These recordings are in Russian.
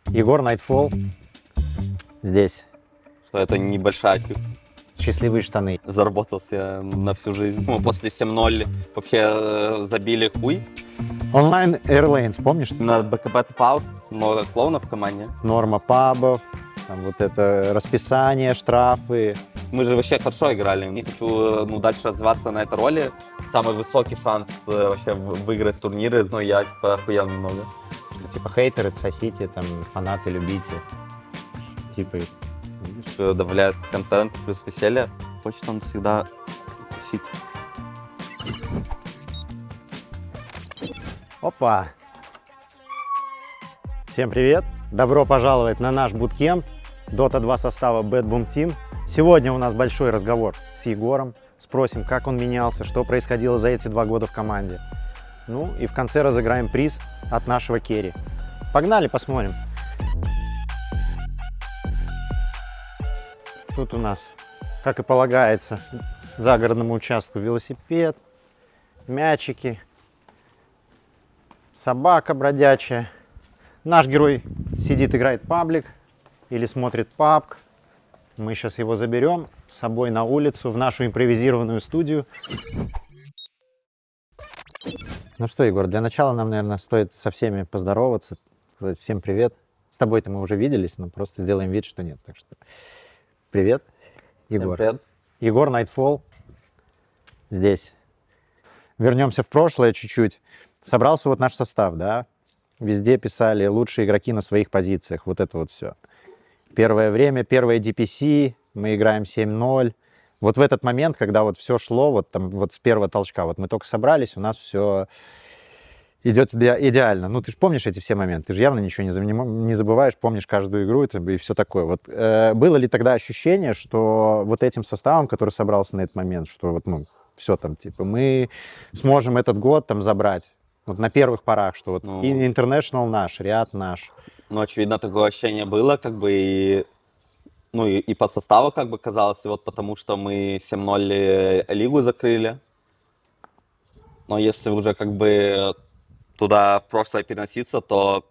Егор Nightfall здесь. Что это небольшая Счастливые штаны. заработался на всю жизнь. Мы после 7:0 вообще забили хуй. Онлайн Airlines, помнишь? На БКБ Пау много клоунов в команде. Норма пабов, там вот это расписание, штрафы. Мы же вообще хорошо играли. Не хочу дальше развиваться на этой роли. Самый высокий шанс вообще выиграть турниры, но я типа охуенно много. Типа хейтеры, сосите, там фанаты, любите. Типа Что добавляет контент плюс веселье. Хочется он всегда тусить. опа! Всем привет! Добро пожаловать на наш буткемп Dota 2 состава Bad Boom Team. Сегодня у нас большой разговор с Егором. Спросим, как он менялся, что происходило за эти 2 года в команде. Ну и в конце разыграем приз от нашего керри. Погнали, посмотрим. Тут у нас, как и полагается, загородному участку велосипед, мячики, собака бродячая. Наш герой сидит, играет в паблик или смотрит PUBG. Мы сейчас его заберем с собой на улицу, в нашу импровизированную студию. Ну что, Егор, для начала нам, наверное, стоит со всеми поздороваться, сказать всем привет. С тобой-то мы уже виделись, но просто сделаем вид, что нет. Так что привет, Егор. Всем привет. Егор Nightfall здесь. Вернемся в прошлое чуть-чуть. Собрался вот наш состав, да? Везде писали лучшие игроки на своих позициях. Вот это вот все. Первое время, первое DPC, мы играем 7:0. Вот в этот момент, когда вот все шло, вот там вот с первого толчка, вот мы только собрались, у нас все идет идеально. Ну, ты же помнишь эти все моменты, ты же явно ничего не забываешь, помнишь каждую игру и все такое. Вот было ли тогда ощущение, что вот этим составом, который собрался на этот момент, что вот, ну, все там, типа, мы сможем этот год там забрать? Вот на первых порах, что вот International наш, Риад наш. Ну, очевидно, такое ощущение было, как бы, и по составу, как бы, казалось, и вот потому что мы 7:0 лигу закрыли. Но если уже, как бы, туда в прошлое переноситься, то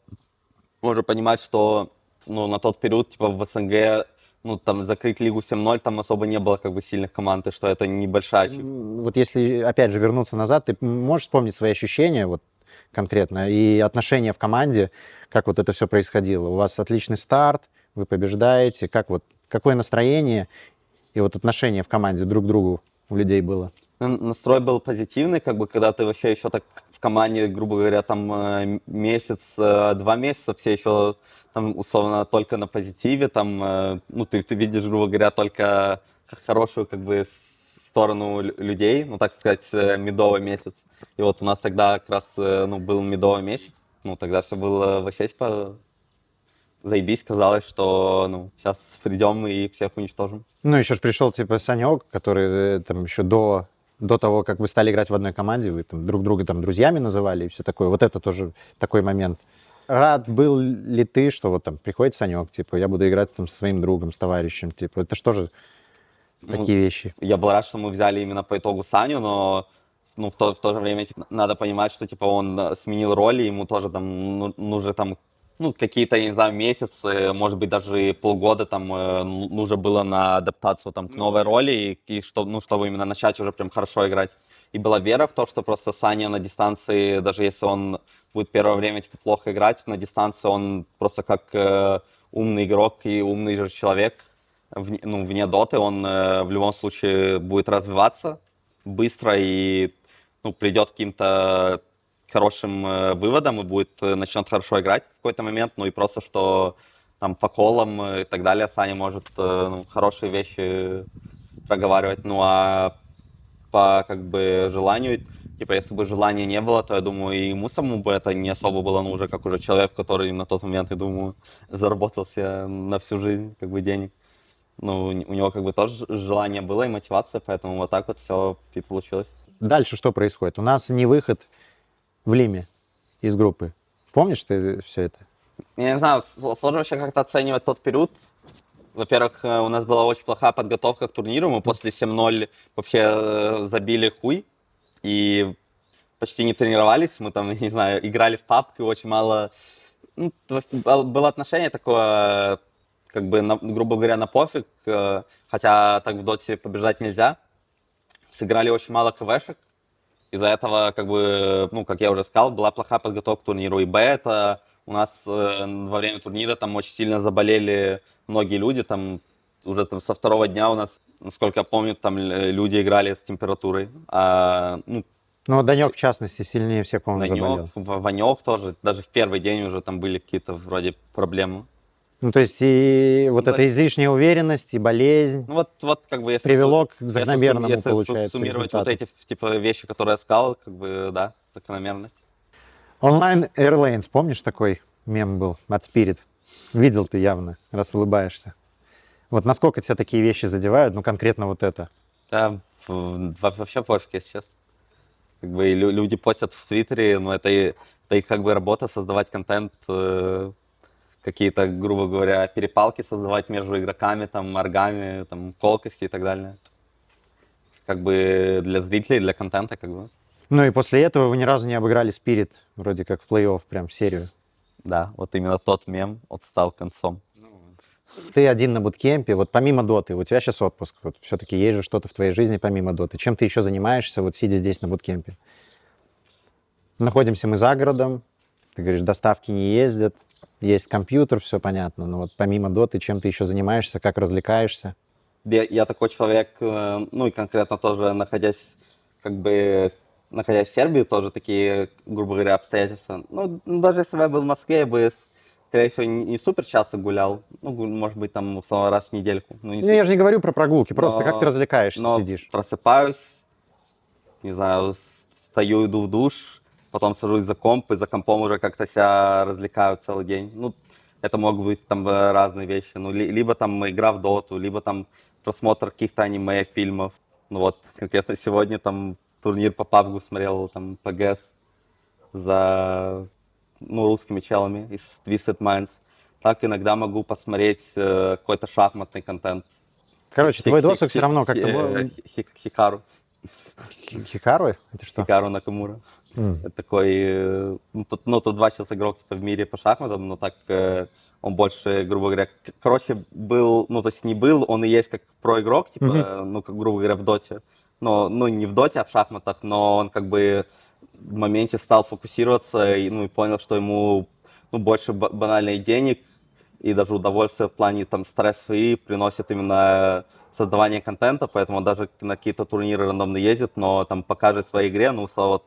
можно понимать, что, ну, на тот период, типа, в СНГ, ну, там, закрыть лигу 7:0, там особо не было, как бы, сильных команд, и что это небольшая. Вот если, опять же, вернуться назад, ты можешь вспомнить свои ощущения, вот, конкретно, и отношения в команде, как вот это все происходило? У вас отличный старт, вы побеждаете, как вот, какое настроение и вот отношение в команде друг к другу у людей было? Настрой был позитивный, как бы, когда ты вообще еще так в команде, грубо говоря, там месяц, 2 месяца, все еще там условно только на позитиве, там, ну, ты видишь, грубо говоря, только хорошую, как бы, сторону людей, ну, так сказать, медовый месяц. И вот у нас тогда как раз, ну, был медовый месяц, ну, тогда все было вообще, типа, заебись, казалось, что, ну, сейчас придем и всех уничтожим. Ну, еще же пришел, типа, Санек, который там еще до того, как вы стали играть в одной команде, вы там друг друга там друзьями называли и все такое. Вот это тоже такой момент. Рад был ли ты, что вот там приходит Санек, типа, я буду играть там со своим другом, с товарищем, типа, это что же такие вещи? Я был рад, что мы взяли именно по итогу Саню, но, ну, в то же время, типа, надо понимать, что, типа, он сменил роли, ему тоже там нужно там, ну, какие-то, я не знаю, месяцы, может быть, даже полгода там нужно было на адаптацию там к новой роли, и чтобы именно начать уже прям хорошо играть. И была вера в то, что просто Саня на дистанции, даже если он будет первое время, типа, плохо играть, на дистанции он просто как умный игрок и умный же человек, вне доты, он в любом случае будет развиваться быстро и, ну, придет к каким-то хорошим выводом и начнет хорошо играть в какой-то момент, ну и просто что там по колам и так далее Саня может, ну, хорошие вещи проговаривать, ну а по, как бы, желанию, типа, если бы желания не было, то я думаю, и ему самому бы это не особо было нужно, как уже человек, который на тот момент, я думаю, заработал себе на всю жизнь, как бы, денег. Ну, у него, как бы, тоже желание было и мотивация, поэтому вот так вот все и получилось. Дальше что происходит? У нас не выход в Лиме из группы. Помнишь ты все это? Я не знаю, сложно вообще как-то оценивать тот период. Во-первых, у нас была очень плохая подготовка к турниру. Мы после 7:0 вообще забили хуй и почти не тренировались. Мы там, не знаю, играли в PUBG, очень мало Ну, было отношение такое, как бы, грубо говоря, на пофиг, хотя так в доте побежать нельзя. Сыграли очень мало КВшек. Из-за этого, как бы, ну, как я уже сказал, была плохая подготовка к турниру. И Б, это у нас во время турнира там очень сильно заболели многие люди. Там уже там, со второго дня у нас, насколько я помню, там люди играли с температурой. Ну, Ну, Данек, в частности, сильнее всех, по-моему, заболел. Данек, Ванек тоже. Даже в первый день уже там были какие-то вроде проблемы. Ну, то есть и вот Ну, эта излишняя уверенность, и болезнь Ну вот как бы если привело к если закономерному, если получается, суммировать вот результату. эти типа вещи, которые я сказал, как бы да, закономерность. Онлайн Airlines, помнишь, такой мем был от Spirit? Видел ты явно, раз улыбаешься. Вот насколько тебя такие вещи задевают, ну, конкретно вот это? Да, вообще пофиг, если честно. Как бы люди постят в Твиттере, но это их как бы работа создавать контент, какие-то, грубо говоря, перепалки создавать между игроками, там, оргами, там, колкости и так далее. Как бы для зрителей, для контента, как бы. Ну и после этого вы ни разу не обыграли Spirit, вроде как в плей-офф, прям серию. Да, вот именно тот мем вот стал концом. Ты один на буткемпе, вот помимо доты, у тебя сейчас отпуск, вот все-таки есть же что-то в твоей жизни помимо доты. Чем ты еще занимаешься, вот сидя здесь на буткемпе? Находимся мы за городом, ты говоришь, доставки не ездят, есть компьютер, все понятно, но вот помимо доты, чем ты еще занимаешься, как развлекаешься? Я такой человек, ну и конкретно тоже как бы, находясь в Сербии, тоже такие, грубо говоря, обстоятельства. Ну, даже если бы я был в Москве, я бы, скорее всего, не супер часто гулял. Ну, может быть, там, условно, раз в недельку. Ну, не Ну, я супер. же не говорю про прогулки, просто как ты Но- развлекаешься, Но сидишь? просыпаюсь, не знаю, встаю, иду в душ, потом сажусь за комп, и за компом уже как-то себя развлекаю целый день. Ну, это могут быть там разные вещи. Ну, либо там игра в доту, либо там просмотр каких-то аниме, фильмов. Ну вот, конкретно сегодня там турнир по PUBG смотрел, там, по ГЭС за, ну, русскими челами из Twisted Minds. Так иногда могу посмотреть какой-то шахматный контент. Короче, твой досуг все равно как-то... Хикару. Хикару? Это что? Хикару Накамура. М. Это такой, ну, тут два сейчас игрок типа, в мире по шахматам, но так он больше, грубо говоря, короче, был, ну, то есть не был, он и есть как проигрок, типа, Мгм. ну, как, грубо говоря, в доте. Но, ну, не в доте, а в шахматах, но он как бы в моменте стал фокусироваться и, ну, и понял, что ему, ну, больше банальных денег и даже удовольствие в плане там стресс свои приносит именно создавание контента, поэтому он даже на какие-то турниры рандомно ездит, но там покажет в своей игре, ну, условно,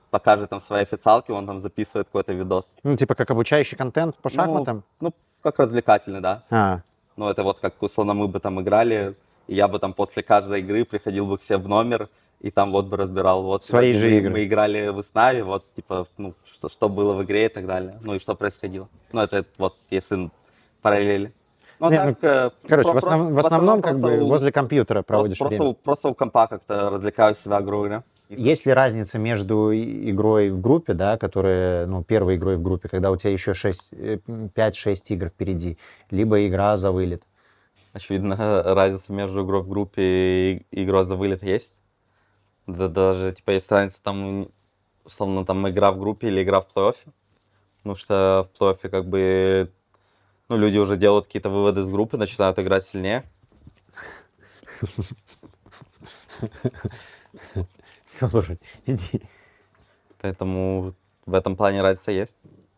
покажет там свои официалки, он там записывает какой-то видос. Ну, типа как обучающий контент по шахматам? Ну, как развлекательный, да. А, Ну, это вот как, условно, мы бы там играли, и я бы там после каждой игры приходил бы к себе в номер, и там вот бы разбирал, вот Свои сегодня же мы, игры. мы играли в Иснави, вот, типа, ну, что было в игре и так далее, ну, и что происходило. Ну, это вот, если параллели. Ну, Не, ну, так, короче, в основном как просто бы возле компьютера проводишь время. просто у компа как-то развлекаю себя, грубо говоря. Есть ли разница между игрой в группе, да, которая, ну, первой игрой в группе, когда у тебя еще 5-6 игр впереди, либо игра за вылет? Очевидно, разница между игрой в группе и игрой за вылет есть. Да, даже, типа, есть разница там, условно, там игра в группе или игра в плей-оффе. Потому что в плей-оффе как бы, ну, люди уже делают какие-то выводы из группы, начинают играть сильнее. Слушай, иди. Поэтому в этом плане разница есть.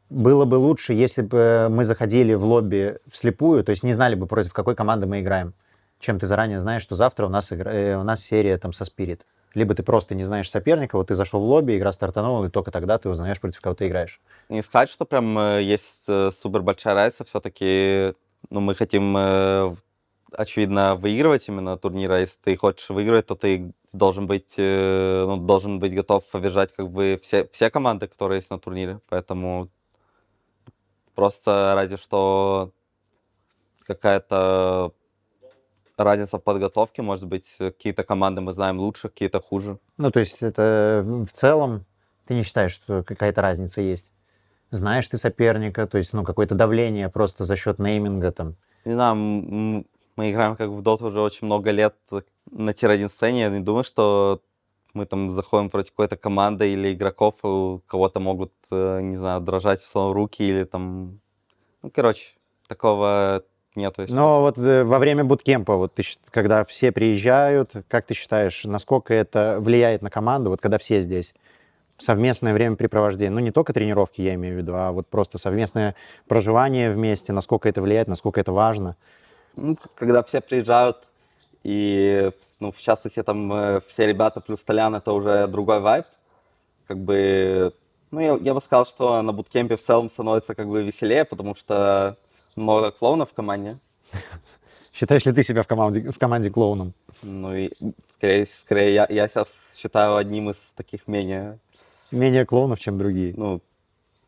Было бы лучше, если бы мы заходили в лобби вслепую, то есть не знали бы, против какой команды мы играем, чем ты заранее знаешь, что завтра у нас серия там со Spirit. Либо ты просто не знаешь соперника, вот ты зашел в лобби, игра стартанула, и только тогда ты узнаешь, против кого ты играешь. Не сказать, что прям есть супер большая разница, все-таки, ну, мы хотим, очевидно, выигрывать именно турнир, а если ты хочешь выиграть, то ты должен быть готов побежать как бы все команды, которые есть на турнире, поэтому просто ради что какая-то разница в подготовке, может быть, какие-то команды мы знаем лучше, какие-то хуже. Ну, то есть это в целом ты не считаешь, что какая-то разница есть? Знаешь ты соперника, то есть, ну, какое-то давление просто за счет нейминга там. Не знаю, мы играем как в доту уже очень много лет на тир-1 сцене, я не думаю, что мы там заходим против какой-то команды или игроков, и у кого-то могут, не знаю, дрожать руки или там... Ну, короче, такого нету. Если Но вот во время буткемпа, вот когда все приезжают, как ты считаешь, насколько это влияет на команду, вот когда все здесь? Совместное времяпрепровождение, ну не только тренировки, я имею в виду, а вот просто совместное проживание вместе, насколько это влияет, насколько это важно. Ну, когда все приезжают, и, ну, в частности, там все ребята плюс Толян, это уже другой вайб. Как бы, ну, я бы сказал, что на буткемпе в целом становится как бы веселее, потому что много клоунов в команде. Считаешь ли ты себя в команде клоуном? Ну, и скорее я себя считаю одним из таких Менее клоунов, чем другие. ну,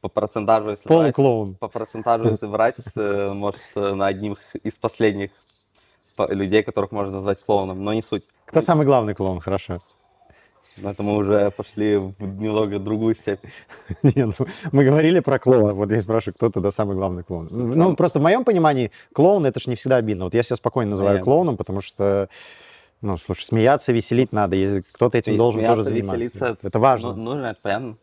по процентажу, если брать, Полуклоун. по процентажу, если брать, может, на одних из последних людей, которых можно назвать клоуном, но не суть. Кто самый главный клоун, хорошо. Это мы уже пошли в немного другую степь. Не, ну, мы говорили про клоуна, вот я спрашиваю, кто тогда самый главный клоун? Ну, просто в моем понимании клоун — это ж не всегда обидно. Вот я себя спокойно называю Понятно. клоуном, потому что, ну, слушай, смеяться, веселить надо, если кто-то этим должен тоже Смеяться, заниматься. веселиться, Это важно. нужно, это понятно.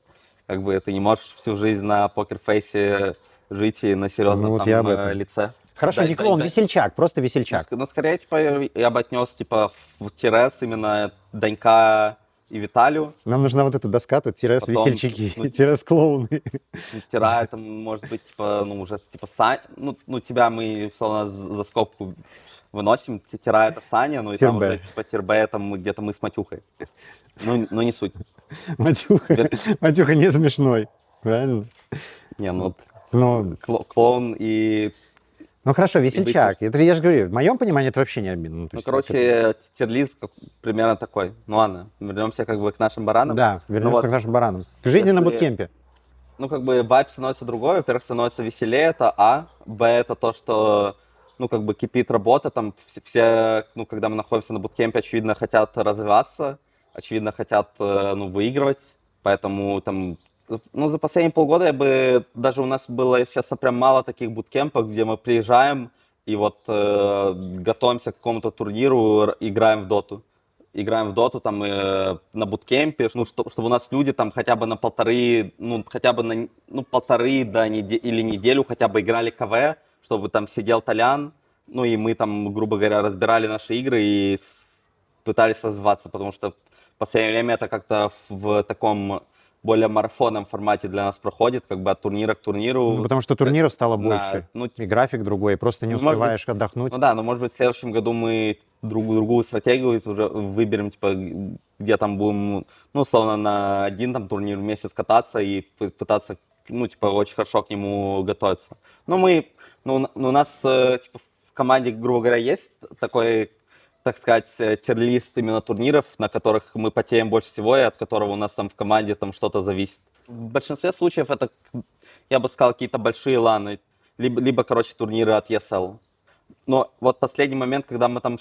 Как бы ты не можешь всю жизнь на покерфейсе жить и на серьезном Ну, вот там я об этом. лице. Хорошо, не клоун, весельчак, просто весельчак. Ну, скорее, типа, я бы отнес, типа, в тирес именно Данька и Виталию. Нам нужна вот эта доска, тут тирес Потом, весельчаки, ну, тирес клоуны. Тира, это может быть, типа, ну, уже, типа, ну, тебя мы, условно, за скобку выносим. Тира — это Саня, ну, и там Тирбе. уже, типа, Тирбе, там где-то мы с Матюхой. Ну, не суть. Матюха не смешной, правильно? Не, ну, Ну, клоун и... ну хорошо, весельчак. Это я же говорю, в моем понимании это вообще не обидно. Ну, то Ну, есть короче, тирлист примерно такой. Ну, ладно, вернемся как бы к нашим баранам. да, Ну, вернемся вот, к нашим баранам. К жизни на если- буткемпе. ну, как бы вайб становится другой. Во-первых, становится веселее, это А. Б, это то, что, ну, как бы кипит работа. Там все, ну, когда мы находимся на буткемпе, очевидно, хотят развиваться, очевидно, хотят, ну, выигрывать. Поэтому там, ну, за последние полгода даже у нас было сейчас прям мало таких буткемпов, где мы приезжаем и вот готовимся к какому-то турниру, играем в доту. Играем в доту там на буткемпе, ну, чтобы у нас люди там хотя бы на полторы, ну, хотя бы на, ну, полторы, да, или неделю хотя бы играли КВ, чтобы там сидел Толян, ну, и мы там, грубо говоря, разбирали наши игры и пытались развиваться, потому что в последнее время это как-то в таком более марафонном формате для нас проходит, как бы от турнира к турниру. Ну, потому что турниров стало Да, больше, ну, и график другой, просто не ну, может успеваешь отдохнуть. ну да, но может быть в следующем году мы другую стратегию уже выберем, типа, где там будем, ну, условно, на один там турнир в месяц кататься и пытаться, ну, типа, очень хорошо к нему готовиться. Ну, у нас, типа, в команде, грубо говоря, есть такой, так сказать, тир-лист именно турниров, на которых мы потеем больше всего и от которого у нас там в команде там что-то зависит. В большинстве случаев это, я бы сказал, какие-то большие ланы, либо, короче, турниры от ESL. Но вот последний момент, когда мы там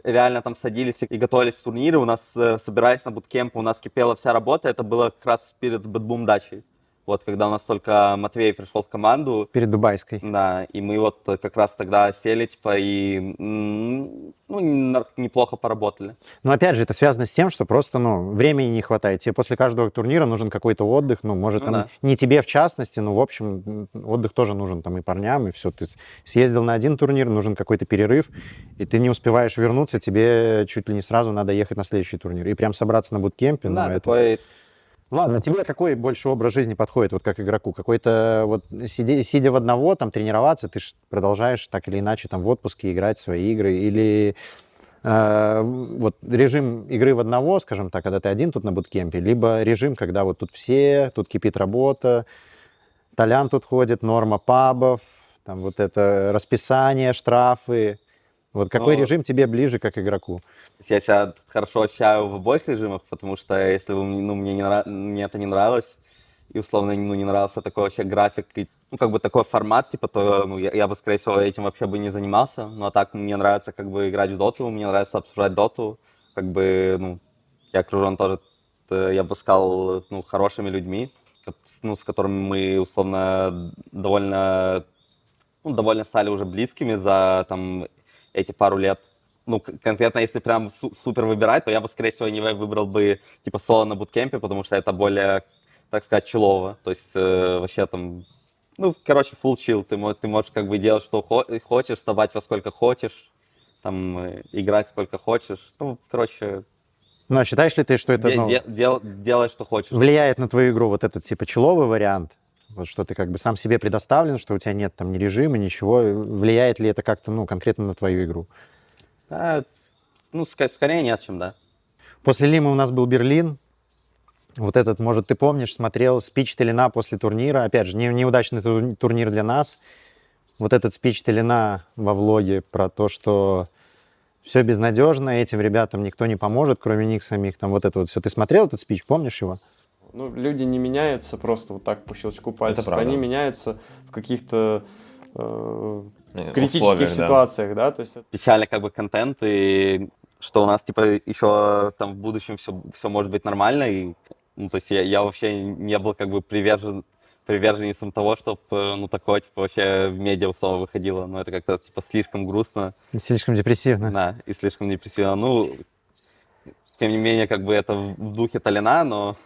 реально там садились и готовились к турниру, у нас собирались на буткемп, у нас кипела вся работа, это было как раз перед Бэтбум дачей. Вот, когда у нас только Матвей пришел в команду. Перед Дубайской. Да, и мы вот как раз тогда сели, типа, и, ну, неплохо поработали. Но опять же, это связано с тем, что просто, ну, времени не хватает. Тебе после каждого турнира нужен какой-то отдых, ну, может, Ну там, да. не тебе в частности, но, в общем, отдых тоже нужен там и парням, и все. Ты съездил на один турнир, нужен какой-то перерыв, и ты не успеваешь вернуться, тебе чуть ли не сразу надо ехать на следующий турнир. И прям собраться на буткемпе, ну, Да, это... такой... Ладно, тебе какой больше образ жизни подходит, вот как игроку? Какой-то вот сидя в одного, там, тренироваться, ты ж продолжаешь так или иначе там в отпуске играть в свои игры, или вот режим игры в одного, скажем так, когда ты один тут на буткемпе, либо режим, когда вот тут все, тут кипит работа, Толян тут ходит, норма пабов, там вот это расписание, штрафы. Вот какой Ну, режим тебе ближе как игроку? Я себя хорошо ощущаю в обоих режимах, потому что если бы, ну, мне это не нравилось, и условно, ну, не нравился такой вообще график, и, ну, как бы такой формат, типа, то, ну, я бы, скорее всего, этим вообще бы не занимался. Ну, а так мне нравится, как бы, играть в доту, мне нравится обсуждать доту, как бы, ну, я окружен тоже, я бы сказал, ну, хорошими людьми, ну, с которыми мы, условно, довольно стали уже близкими за, там, эти пару лет. ну, конкретно если прям супер выбирать, то я бы, скорее всего, anyway выбрал бы, типа, соло на буткемпе, потому что это более, так сказать, чилово. То есть, вообще там, ну, короче, full chill. Ты можешь как бы делать, что хочешь, вставать во сколько хочешь, там, играть сколько хочешь. Ну, короче, Ну, а считаешь ли ты, что это, ну, делай, что хочешь. влияет на твою игру вот этот, типа, человый вариант? Вот что ты как бы сам себе предоставлен, что у тебя нет там ни режима, ничего. Влияет ли это как-то, ну, конкретно на твою игру? Да, ну, скорее нет, чем да. После Лимы у нас был Берлин. Вот этот, может, ты помнишь, смотрел спич Телина после турнира. Опять же, неудачный турнир для нас. Вот этот спич Телина во влоге про то, что все безнадежно, этим ребятам никто не поможет, кроме них самих. Там вот это вот все. Ты смотрел этот спич, помнишь его? Ну, люди не меняются просто вот так по щелчку пальцев. правда. Они меняются в каких-то критических условиях, да. ситуациях, да, то есть Печальный как бы контент, и что у нас, типа, еще там в будущем все может быть нормально, и, ну, то есть я вообще не был как бы приверженцем того, чтобы, ну, такое, типа, вообще в медиа условно выходило, но это как-то, типа, слишком грустно, Слишком депрессивно. да, и слишком депрессивно, ну, тем не менее, как бы это в духе Толина, но...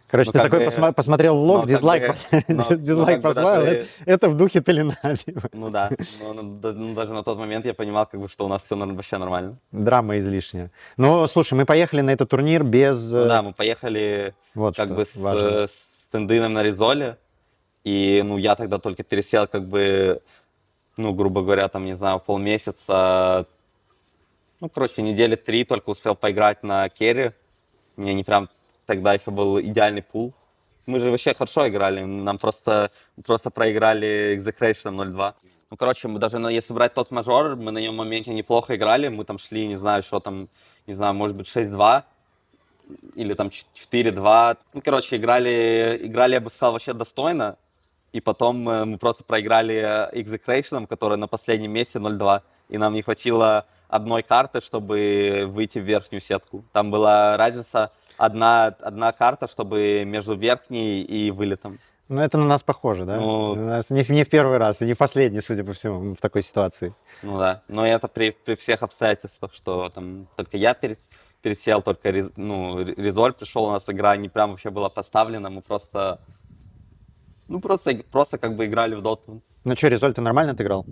Короче, Ну, ты как такой бы, посмотрел влог, как дизлайк, бы, ну, дизлайк как бы поставил, даже- это в духе Толина. Типа. Ну да, ну, даже на тот момент я понимал, как бы, что у нас все вообще нормально. Драма излишняя. Ну, слушай, мы поехали на этот турнир без... Ну да, мы поехали Вот как что бы важно. с тендыном на Ризоле, и, ну, я тогда только пересел, как бы, ну, грубо говоря, там, не знаю, полмесяца, ну, короче, недели 3 только успел поиграть на керри. У меня не прям тогда еще был идеальный пул. Мы же вообще хорошо играли, нам просто проиграли Execration 0-2. Ну, короче, мы даже, если брать тот мажор, мы на нем моменте неплохо играли, мы там шли, не знаю, что там, не знаю, может быть, 6-2, или там 4-2. Ну, короче, играли, я бы сказал, вообще достойно. И потом мы просто проиграли Execration, который на последнем месте 0-2. И нам не хватило одной карты, чтобы выйти в верхнюю сетку. Там была разница одна карта, чтобы между верхней и вылетом. Ну, это на нас похоже, да? Ну- У нас не в первый раз, и не в последний, судя по всему, в такой ситуации. Ну да. Но это при всех обстоятельствах, что там только я пересел, только Резоль пришел, у нас игра не прям вообще была поставлена, мы просто как бы играли в доту. Ну что, Резоль, ты нормально отыграл?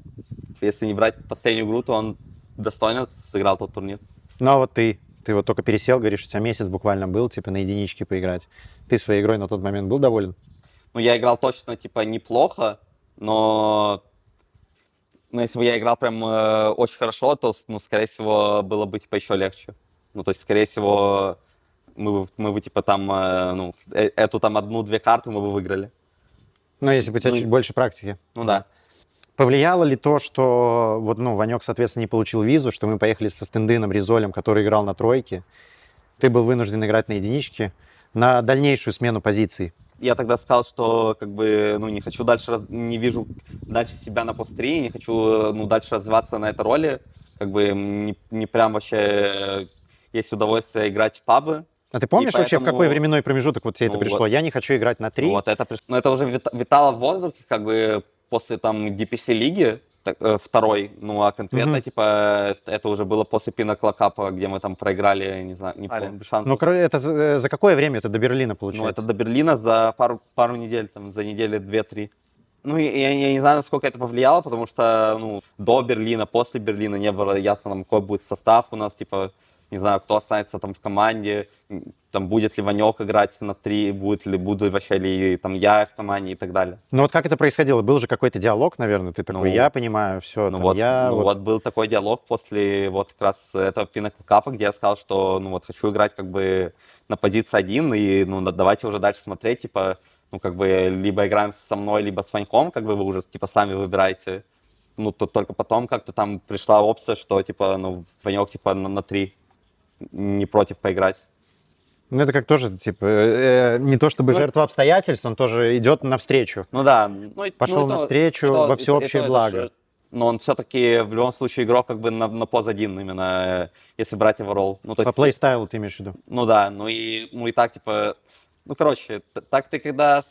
Если не брать последнюю игру, то он достойно сыграл тот турнир. Ну, а вот ты вот только пересел, говоришь, у тебя месяц буквально был, типа, на единичке поиграть. Ты своей игрой на тот момент был доволен? Ну, я играл точно, типа, неплохо, но если бы я играл прям очень хорошо, то, ну, скорее всего, было бы, типа, еще легче. Ну, то есть, скорее всего, мы бы типа, там, эту там одну-две карты мы бы выиграли. Ну, если бы у тебя Ну, чуть больше практики. Ну, да. Повлияло ли то, что вот, ну, Ванек, соответственно, не получил визу, что мы поехали со Стендыном Ризолем, который играл на тройке, ты был вынужден играть на единичке, на дальнейшую смену позиций? Я тогда сказал, что, как бы, ну, не хочу дальше, не вижу дальше себя на пост-3, не хочу, ну, дальше развиваться на этой роли. Как бы, не прям вообще есть удовольствие играть в пабы. А ты помнишь вообще, в поэтому- какой временной промежуток вот тебе это Ну, пришло? вот. Я не хочу играть на 3. Вот это, ну, это уже витало в воздухе, как бы после там DPC лиги второй, ну а конкретно Мгм. типа это уже было после Pinnacle Cup, где мы там проиграли, не знаю, не помню, без шансов. Ну, это за какое время это до Берлина получается? Ну это до Берлина за пару недель, там за недели 2-3. Ну я не знаю, насколько это повлияло, потому что ну до Берлина, после Берлина не было ясно, там, какой будет состав у нас, типа не знаю, кто останется там в команде, там будет ли Ванек играть на 3, буду вообще ли там я в команде и так далее. Ну, вот как это происходило? Был же какой-то диалог, наверное, ты такой, Ну, я понимаю, все, Ну там, вот, я... вот был такой диалог после вот как раз этого Pinnacle Cup, где я сказал, что ну вот хочу играть как бы на позиции 1, и ну давайте уже дальше смотреть, типа, ну как бы либо играем со мной, либо с Ваньком, как бы вы уже типа сами выбираете. Ну то только потом как-то там пришла опция, что типа, ну Ванек типа на 3 не против поиграть. Ну, это как тоже, типа, не то чтобы Ну, жертва обстоятельств, он тоже идет навстречу. Ну да, ну, Пошел навстречу во всеобщее благо. Но он все-таки в любом случае игрок как бы на поз 1 именно, если брать его ролл. Ну, то По есть, плейстайлу ты имеешь в виду? ну да, ну и так, типа, ну, короче, так ты когда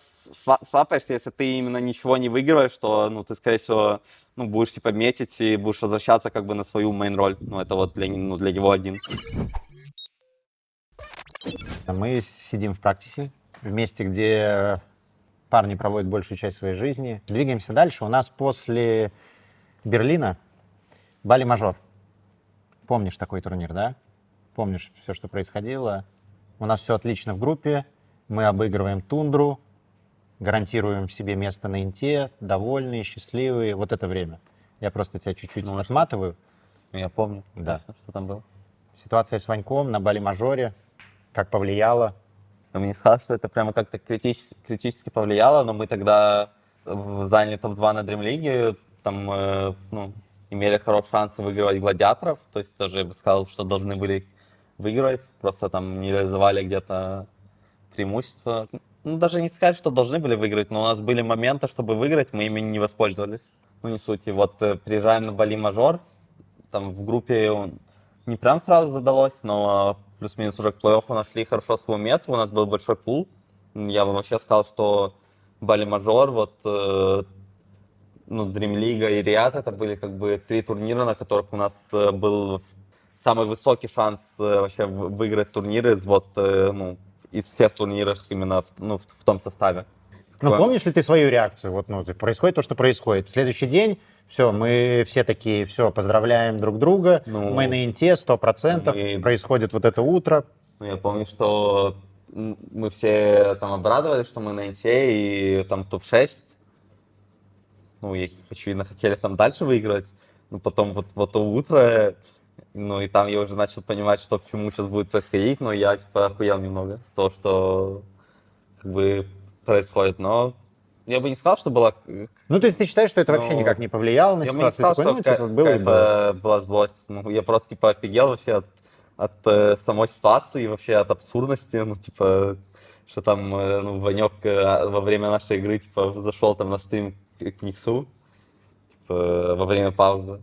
свапаешься, если ты именно ничего не выигрываешь, то, ну, ты, скорее всего, ну, будешь, типа, метить и будешь возвращаться, как бы, на свою мейн-роль. Ну, это вот для него один. Мы сидим в практике, в месте, где парни проводят большую часть своей жизни. Двигаемся дальше. У нас после Берлина Бали-мажор. Помнишь такой турнир, да? Помнишь все, что происходило? У нас все отлично в группе. Мы обыгрываем Тундру, гарантируем себе место на Инте, довольные, счастливые. Вот это время. Я просто тебя чуть-чуть Ну, отматываю. Я помню, Да. что там было. Ситуация с Ваньком на Бали-мажоре. Как повлияло? Я бы не сказал, что это прямо как-то критически повлияло, но мы тогда заняли топ-2 на Dream League, там, ну, имели хороший шанс выигрывать гладиаторов, то есть тоже, я бы сказал, что должны были выигрывать, просто там не реализовали где-то преимущество. Ну, даже не сказать, что должны были выиграть, но у нас были моменты, чтобы выиграть, мы ими не воспользовались. Ну, не суть. И вот приезжаем на Бали-мажор, там в группе не прям сразу задалось, но плюс-минус уже к плей-оффу нашли хорошо свою мету, у нас был большой пул. Я бы вообще сказал, что Бали-мажор, вот, ну, Dream League и Риад, это были как бы 3 турнира, на которых у нас был самый высокий шанс вообще выиграть турниры вот, ну, из всех турниров именно в том составе. Ну, Такое- помнишь ли ты свою реакцию? Вот, ну, происходит то, что происходит. В следующий день, все, мы все такие, все, поздравляем друг друга, Ну, мы на Инте 100%, мы- происходит вот это утро. Ну, я помню, что мы все там обрадовались, что мы на Инте и там топ-6. Ну, и, очевидно, хотели там дальше выиграть. Но потом вот то утро, ну, и там я уже начал понимать, что к чему сейчас будет происходить, но я, типа, охуел немного с того, что, как бы, происходит. Но я бы не сказал, что было... Ну, то есть ты считаешь, что это вообще Ну, никак не повлияло на Я бы не ситуацию? сказал, Такой, что ну, типа, было и было. какая-то была злость. Ну, я просто, типа, офигел вообще от самой ситуации, вообще от абсурдности. Ну, типа, что там, ну, Ванек во время нашей игры, типа, зашел там на стрим к Никсу, типа, во время паузы.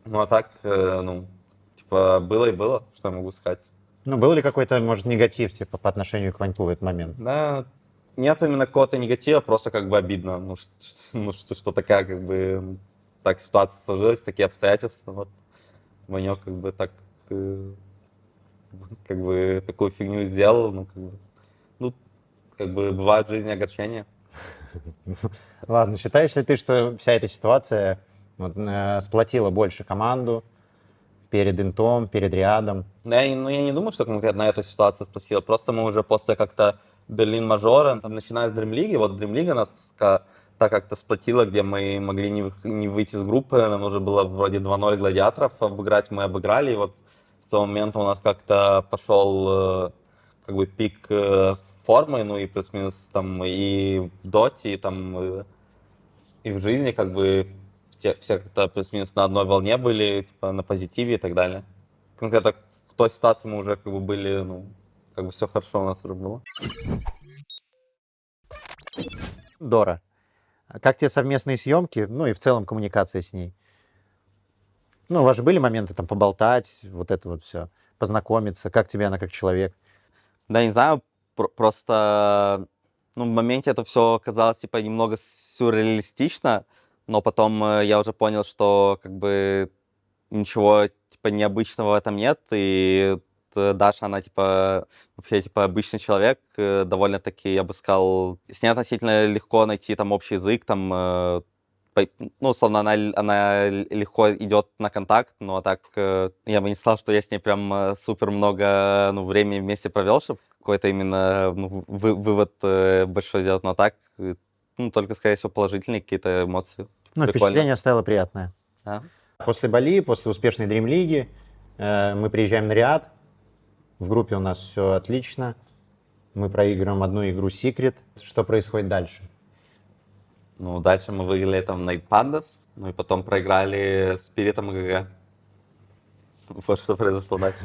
Ну, а так, ну, типа, было и было, что я могу сказать. Ну, был ли какой-то, может, негатив, типа, по отношению к Ваньку в этот момент? Да, нет именно какого-то негатива, просто как бы обидно, ну, что такая, как бы, так ситуация сложилась, такие обстоятельства, вот. Ванек как бы так, как бы такую фигню сделал, ну, как бы бывают в жизни огорчения. Ладно, считаешь ли ты, что вся эта ситуация вот, сплотила больше команду перед Интом, перед Риадом? Да, ну, я не думаю, что конкретно эта ситуация спросила, просто мы уже после как-то Берлин-мажора, там, начиная с Dream League, вот Dream League нас так как-то сплотила, где мы могли не выйти с группы, нам уже было вроде 2-0 гладиаторов обыграть, мы обыграли, и вот с того момента у нас как-то пошел как бы пик формы, ну и плюс-минус там и в доте, и там и в жизни как бы все как-то плюс-минус на одной волне были, типа на позитиве и так далее. Конкретно в той ситуации мы уже как бы были, ну, как бы все хорошо у нас уже было. Дора, а как тебе совместные съемки, ну и в целом коммуникация с ней? Ну, у вас же были моменты там поболтать, вот это вот все, познакомиться, как тебе она как человек? Да, не знаю, просто, ну, в моменте это все казалось, типа, немного сюрреалистично, но потом я уже понял, что, как бы, ничего, типа, необычного в этом нет, и Даша, она, типа, вообще, типа, обычный человек, довольно-таки, я бы сказал, с ней относительно легко найти там общий язык, там, ну, условно, она легко идет на контакт, но так я бы не сказал, что я с ней прям супер много, ну, времени вместе провел, чтобы какой-то именно, ну, вывод большой сделать, но так, ну, только, скорее всего, положительные какие-то эмоции. Ну, Прикольно. впечатление оставило приятное. Да. После Бали, после успешной Dream League, мы приезжаем на Риад. В группе у нас все отлично. Мы проигрываем одну игру Secret. Что происходит дальше? Ну, дальше мы выиграли там Night Pandas, ну и потом проиграли Спиритом ГГ. Вот что произошло дальше.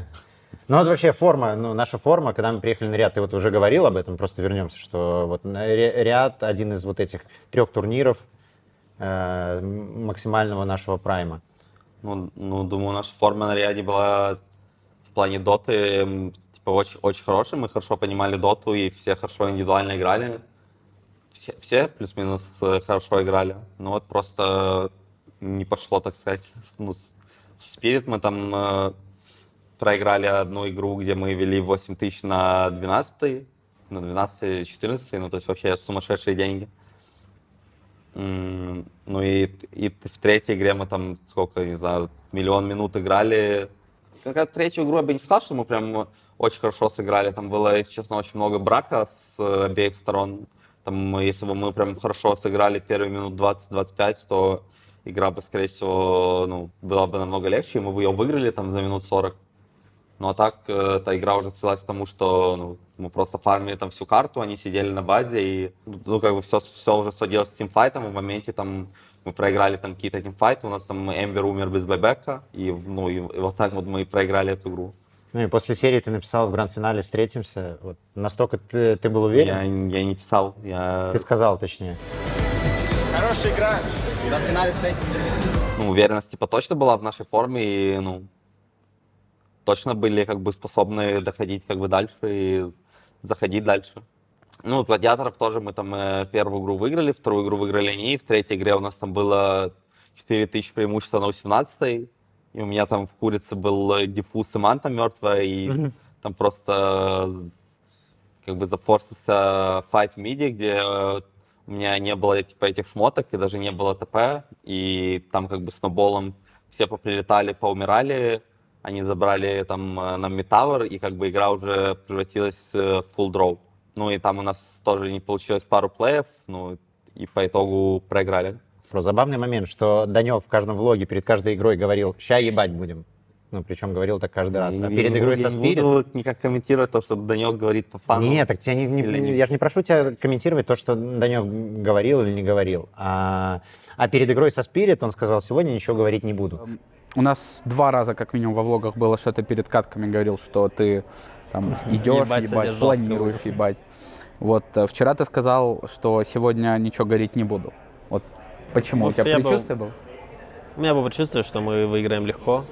Ну вот вообще форма, ну наша форма, когда мы приехали на Риад, ты вот уже говорил об этом, просто вернемся, что вот Риад один из вот этих 3 турниров максимального нашего прайма. Ну, думаю, наша форма на Риаде была в плане доты типа очень, очень хорошая. Мы хорошо понимали доту и все хорошо индивидуально играли. все плюс-минус хорошо играли. Ну вот просто не пошло, так сказать. Ну, с Spirit мы там проиграли одну игру, где мы вели 8 тысяч на 12, на 12-14, ну то есть вообще сумасшедшие деньги. Ну и в третьей игре мы там сколько, не знаю, миллион минут играли. Какая-то третью игру я бы не сказал, что мы прям очень хорошо сыграли. Там было, если честно, очень много брака с обеих сторон. Там, если бы мы прям хорошо сыграли первые минут 20-25, то игра бы, скорее всего, ну, была бы намного легче, и мы бы ее выиграли там за минут 40. Ну а так, эта игра уже свелась к тому, что ну, мы просто фармили там всю карту, они сидели на базе, и ну, как бы все уже сводилось с тимфайтом, и в моменте там мы проиграли там какие-то тимфайты, у нас там Эмбер умер без бэбека, и, ну, и вот так вот мы и проиграли эту игру. Ну и после серии ты написал в гранд-финале «Встретимся». Вот настолько ты был уверен? Я не писал, я... Ты сказал, точнее. Хорошая игра. На финале встретимся. Ну, уверенность типа точно была в нашей форме, и, ну, точно были как бы способны доходить как бы дальше и заходить дальше. Ну, от Гладиаторов тоже мы там первую игру выиграли, вторую игру выиграли они, в третьей игре у нас там было 4000 преимущества на 18-й, и у меня там в курице был диффуз и манта мертвая, и там просто как бы зафорсился файт в миде, где у меня не было типа этих шмоток и даже не было ТП, и там как бы сноуболом все поприлетали, поумирали, они забрали там нам мидтауэр, и как бы игра уже превратилась в full draw. Ну и там у нас тоже не получилось пару плеев, ну и по итогу проиграли. Про забавный момент, что Данек в каждом влоге перед каждой игрой говорил: «Ща ебать будем». Ну, причем говорил так каждый раз. А перед игрой со Я не Spirit... буду никак комментировать то, что Данек говорит по фану. Нет, так тебя Или не- я же не прошу тебя комментировать то, что Данек говорил или не говорил. А перед игрой со Spirit он сказал: сегодня ничего говорить не буду. У нас 2 раза, как минимум, во влогах было, что ты перед катками говорил, что ты там идешь, Ебать сегодня ебать, жестко планируешь, буду. ебать. Вот вчера ты сказал, что сегодня ничего говорить не буду. Вот почему? У Может, тебя я был- предчувствие было? У меня было предчувствие, что мы выиграем легко,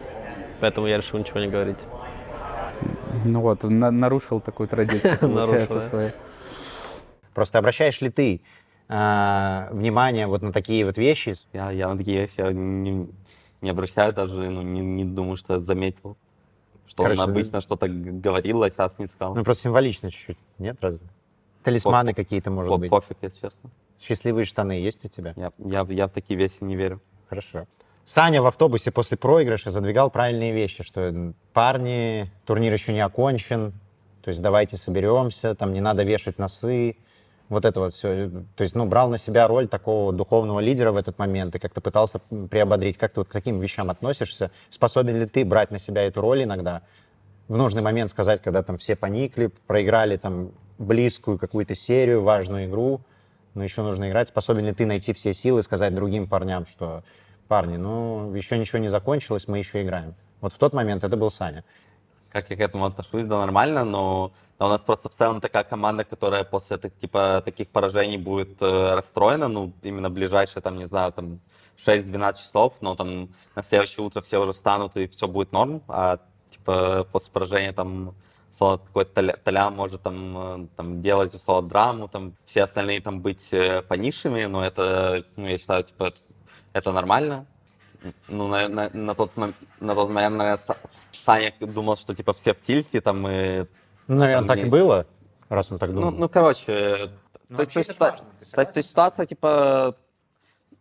поэтому я решил ничего не говорить. Ну вот, нарушил такую традицию, получается, Нарушил, да. свою. Просто обращаешь ли ты внимание вот на такие вот вещи? Я на такие вещи не обращаю даже, ну, не думаю, что я заметил. Что Короче, он обычно что-то говорил, а сейчас не сказал. Ну, просто символично чуть-чуть, нет, разве? Талисманы какие-то, может быть? Пофиг, если честно. Счастливые штаны есть у тебя? Я в такие вещи не верю. Хорошо. Саня в автобусе после проигрыша задвигал правильные вещи, что парни, турнир еще не окончен, то есть давайте соберемся, там не надо вешать носы, вот это вот все. То есть, ну, брал на себя роль такого духовного лидера в этот момент и как-то пытался приободрить. Как ты вот к таким вещам относишься? Способен ли ты брать на себя эту роль иногда? В нужный момент сказать, когда там все поникли, проиграли там близкую какую-то серию, важную игру, но еще нужно играть. Способен ли ты найти все силы и сказать другим парням, что парни, ну, еще ничего не закончилось, мы еще играем. Вот в тот момент это был Саня. Как я к этому отношусь, да нормально, но у нас просто в целом такая команда, которая после типа таких поражений будет расстроена, ну, именно ближайшие, там, не знаю, там, 6-12 часов, но там на следующее утро все уже встанут и все будет норм, а типа после поражения там какой-то Толян может там делать условно драму, там все остальные там быть понизшими, но это, ну, я считаю, типа, это нормально. Ну, на тот момент, наверное, Саня думал, что типа все в тильте, там и... Ну, наверное, Там так не- и было, раз он так думал. Ну, короче, Ну, то есть вообще это важно, ты согласен? ситуация, типа,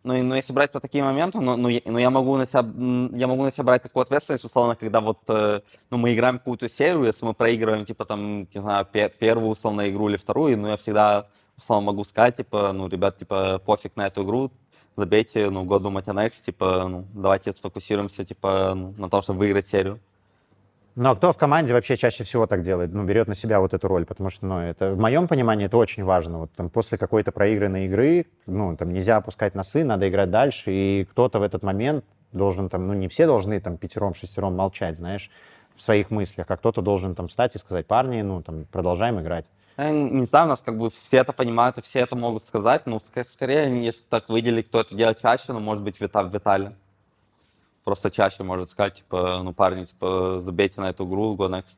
ну, если брать по такие моменты, я могу на себя брать такую ответственность, условно, когда вот, ну, мы играем какую-то серию, если мы проигрываем, типа, там, не знаю, первую, условно, игру или вторую, ну, я всегда, условно, могу сказать, типа, ну, ребят, типа, пофиг на эту игру, забейте, ну, go думать о next, типа, ну, давайте сфокусируемся, типа, ну, на том, чтобы выиграть серию. Ну, а кто в команде вообще чаще всего так делает? Ну, берет на себя вот эту роль, потому что, ну, это, в моем понимании, это очень важно. Вот там после какой-то проигранной игры, ну, там нельзя опускать носы, надо играть дальше, и кто-то в этот момент должен там, ну, не все должны там 5-6 молчать, знаешь, в своих мыслях, а кто-то должен там встать и сказать: парни, ну, там, продолжаем играть. Я не знаю, у нас как бы все это понимают и все это могут сказать, но скорее, если так выделить, кто это делает чаще, ну, может быть, Виталий. Просто чаще может сказать, типа, ну, парни, типа, забейте на эту игру, go next.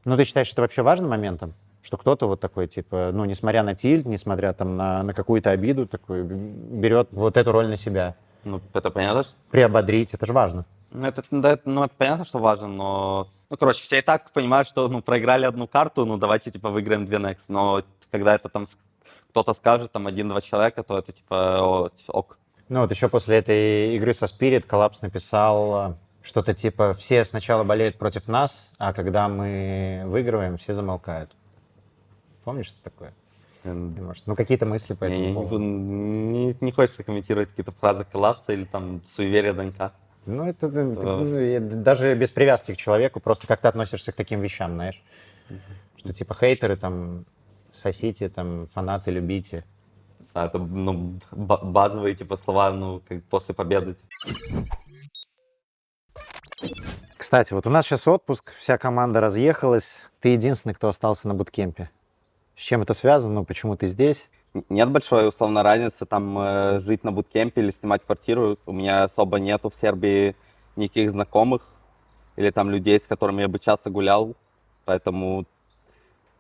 Ну, ты считаешь это вообще важным моментом? Что кто-то вот такой, типа, ну, несмотря на тильт, несмотря там на какую-то обиду, такой, берет вот эту роль на себя. Ну, это понятно, что... Приободрить, это же важно. Ну, это понятно, что важно, но... Ну, короче, все и так понимают, что, ну, проиграли одну карту, ну, давайте, типа, выиграем 2 next. Но когда это там кто-то скажет, там, 1-2 человека, то это, типа, ок. Ну, вот еще после этой игры со Spirit Collapse написал что-то типа «все сначала болеют против нас, а когда мы выигрываем, все замолкают». Помнишь, что такое? Может, ну, какие-то мысли по этому поводу? Не хочется комментировать какие-то фразы коллапса или там суеверия Данька. Ну, это даже без привязки к человеку, просто как ты относишься к таким вещам, знаешь? Что типа хейтеры там, сосите, там, фанаты, любите. Да, это, ну, базовые, типа, слова, ну, как после победы. Кстати, вот у нас сейчас отпуск, вся команда разъехалась. Ты единственный, кто остался на буткемпе. С чем это связано? Ну, почему ты здесь? Нет большой, условно, разницы там жить на буткемпе или снимать квартиру. У меня особо нету в Сербии никаких знакомых или там людей, с которыми я бы часто гулял. Поэтому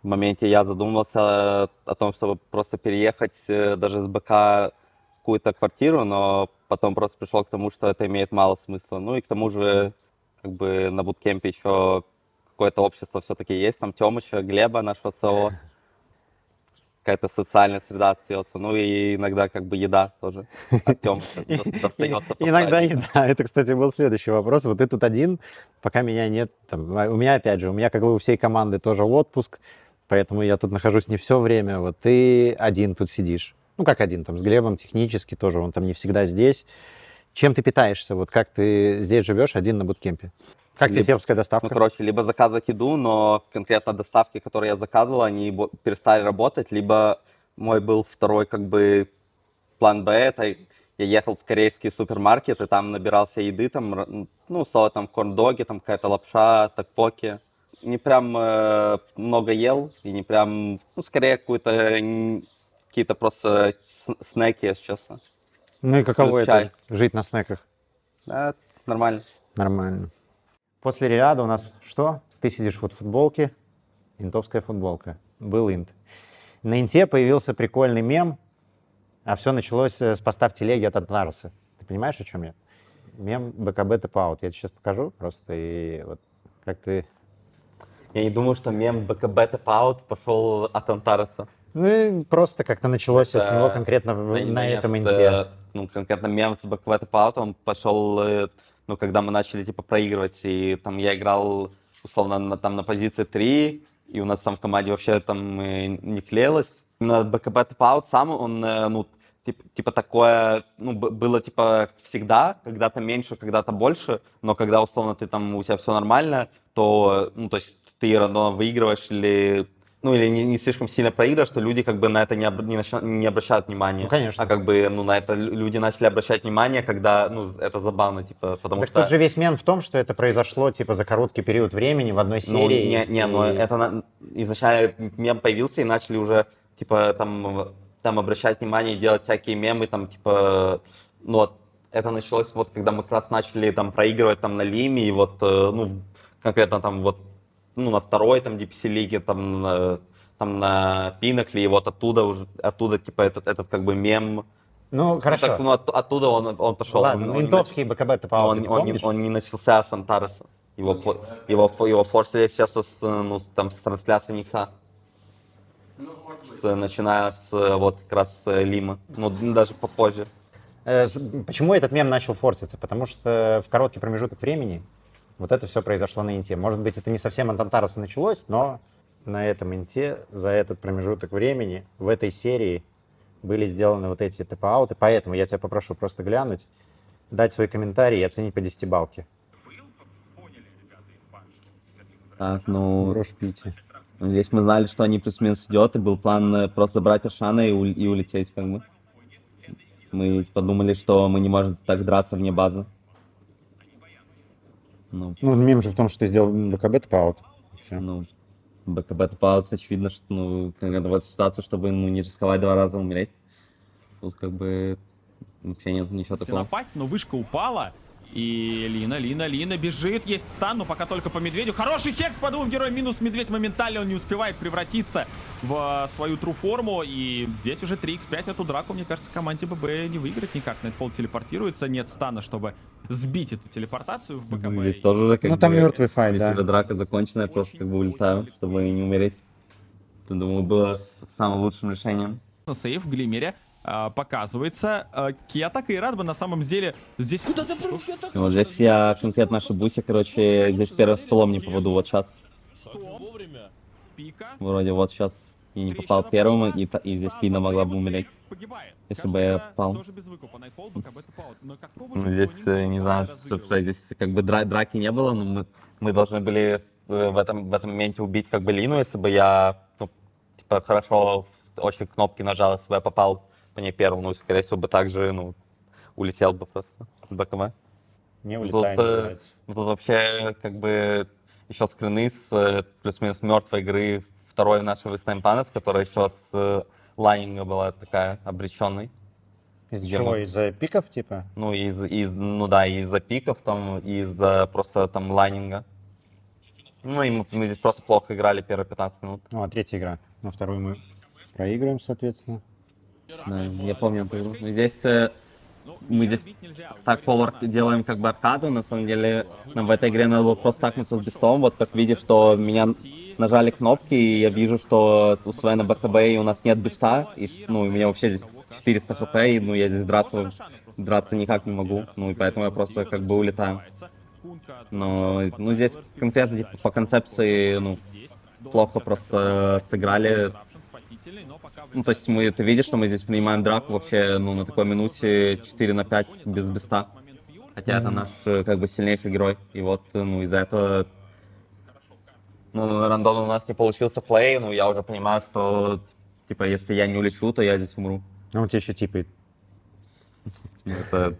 в моменте я задумался о том, чтобы просто переехать даже с БК в какую-то квартиру, но потом просто пришел к тому, что это имеет мало смысла. Ну и к тому же, как бы на буткемпе еще какое-то общество все-таки есть. Там Тёмыча, Глеба, нашего СО. Какая-то социальная среда остается. Ну и иногда как бы еда тоже от Тёмыча достается. Иногда еда. Это, кстати, был следующий вопрос. Вот ты тут один, пока меня нет. Там, у меня, опять же, у меня, как бы у всей команды, тоже отпуск, поэтому я тут нахожусь не все время. Вот ты один тут сидишь. Ну, как один, там, с Глебом технически тоже, он там не всегда здесь. Чем ты питаешься? Вот как ты здесь живешь один на буткемпе? Как тебе сербская доставка? Ну, короче, либо заказывать еду, но конкретно доставки, которые я заказывал, они перестали работать, либо мой был второй, как бы, план Б, это я ехал в корейский супермаркет, и там набирался еды, там, ну, там корн-доги, там какая-то лапша, такпоки. Не прям много ел, и не прям, ну, скорее какие-то просто снеки, если честно. Ну и каково Плюс это, чай. жить на снеках? Да, нормально. Нормально. После Риада у нас что? Ты сидишь вот в футболке, интовская футболка. Был инт. На инте появился прикольный мем, а все началось с поста в телеге от Антараса. Ты понимаешь, о чем я? Мем БКБ тэп-аут. Я тебе сейчас покажу просто, и вот как ты... Я не думаю, что мем БКБ тэп-аут пошел от Антараса. Ну и просто как-то началось всё с него конкретно на этом инте. Ну, конкретно мем с БКБ тэп-аут, он пошел, ну, когда мы начали, типа, проигрывать, и там я играл, условно, там на позиции 3, и у нас там в команде вообще там не клеилось. Именно БКБ тэп-аут сам, он, ну, типа такое, ну, было, типа, всегда, когда-то меньше, когда-то больше, но когда, условно, ты там, у тебя все нормально, то, ну, то есть ты рандомно выигрываешь или... Ну, или не слишком сильно проигрываешь, что люди как бы на это не обращают внимания. Ну, конечно. А как бы, ну, на это люди начали обращать внимание, когда, ну, это забавно, типа, потому Так что... тут же весь мем в том, что это произошло, типа, за короткий период времени в одной Ну, серии. но это изначально мем появился, и начали уже, типа, там обращать внимание и делать всякие мемы, там, типа, ну, вот, это началось вот, когда мы как раз начали там проигрывать там на Лиме, и вот, ну, конкретно там вот, ну, на второй там DPC лиге, там на Пинакле, и вот оттуда, типа, этот как бы мем. Ну, хорошо. Ну, так, ну, оттуда он пошел. Ладно, интовский БКБ тэп-аут, ты помнишь? Он не начался с Антараса. Его форсили сейчас с трансляции Никса. Начиная с вот как раз Лима. Ну, даже попозже. Почему этот мем начал форситься? Потому что в короткий промежуток времени вот это все произошло на инте. Может быть, это не совсем от Антараса началось, но на этом инте за этот промежуток времени в этой серии были сделаны вот эти тэп-ауты. Поэтому я тебя попрошу просто глянуть, дать свой комментарий и оценить по 10-балке. Так, ну, Брошь пить. здесь мы знали, что они плюс-минус идет, и был план просто забрать Ашана и улететь, как бы. Мы подумали, что мы не можем так драться вне базы. Ну, мем же в том, что ты сделал БКБ тэп-аут. ну, БКБ тэп-аут, очевидно, что, ну, когда вот ситуация, чтобы, ну, не рисковать 2 раза умереть. Тут, как бы, вообще нет ничего Если такого. напасть, но вышка упала, И Лина бежит, есть стан, но пока только по медведю. Хороший хекс по двум героям, минус медведь моментально, он не успевает превратиться в свою тру форму. И здесь уже 3х5 эту драку, мне кажется, команде ББ не выиграть никак. Nightfall телепортируется, нет стана, чтобы сбить эту телепортацию в БКБ. Здесь тоже как Ну, там бы, мертвый файт, если да. уже драка закончена, я просто как бы улетаю, чтобы не умереть. Это, думаю, было самым лучшим решением. Сейф в Глимере показывается. Кета Кайрат на самом деле здесь... Куда ты И вот здесь я конкретно ошибусь, я, короче, здесь первым столом не попаду, вот сейчас. Пика. Вроде вот сейчас и не попал первым, и здесь Лина могла бы умереть, если бы я попал. Ну, здесь, не знаю, что здесь как бы драки не было, но мы должны были в этом моменте убить как бы Лину, если бы я, ну, типа, хорошо очень кнопки нажал, если бы я попал по ней первым, ну, скорее всего, бы также, ну, улетел бы просто в БКВ. Не Тут, улетай, называется. тут вообще как бы еще скрины с плюс-минус мертвой игры второй нашей West Panels, которая еще с лайнинга была такая обреченной. Из-за где чего? мы- Из-за пиков, типа? Ну, ну да, из-за пиков, там, из-за просто там лайнинга. Ну, и мы здесь просто плохо играли первые 15 минут. Ну, а третья игра. На вторую мы проигрываем, соответственно. Да, я помню эту игру. Но здесь мы здесь так делаем как бы аркаду, на самом деле нам в этой игре надо было просто стакнуться с бестом, вот так видишь, что меня нажали кнопки, и я вижу, что у Свена БКБ и у нас нет беста, и, ну, у меня вообще здесь 400 хп, и, ну, я здесь драться никак не могу, ну, и поэтому я просто как бы улетаю. Но, ну, здесь конкретно типа, по концепции, ну, плохо просто сыграли. Ну, то есть ты видишь, что мы здесь принимаем драку вообще, ну, на такой минуте 4 на 5 без беста. Хотя это наш, как бы, сильнейший герой. И вот, ну, из-за этого, ну, рандом у нас не получился плей, ну, я уже понимаю, что, типа, если я не улечу, то я здесь умру. Ну, он тебе еще типает. Ну, это,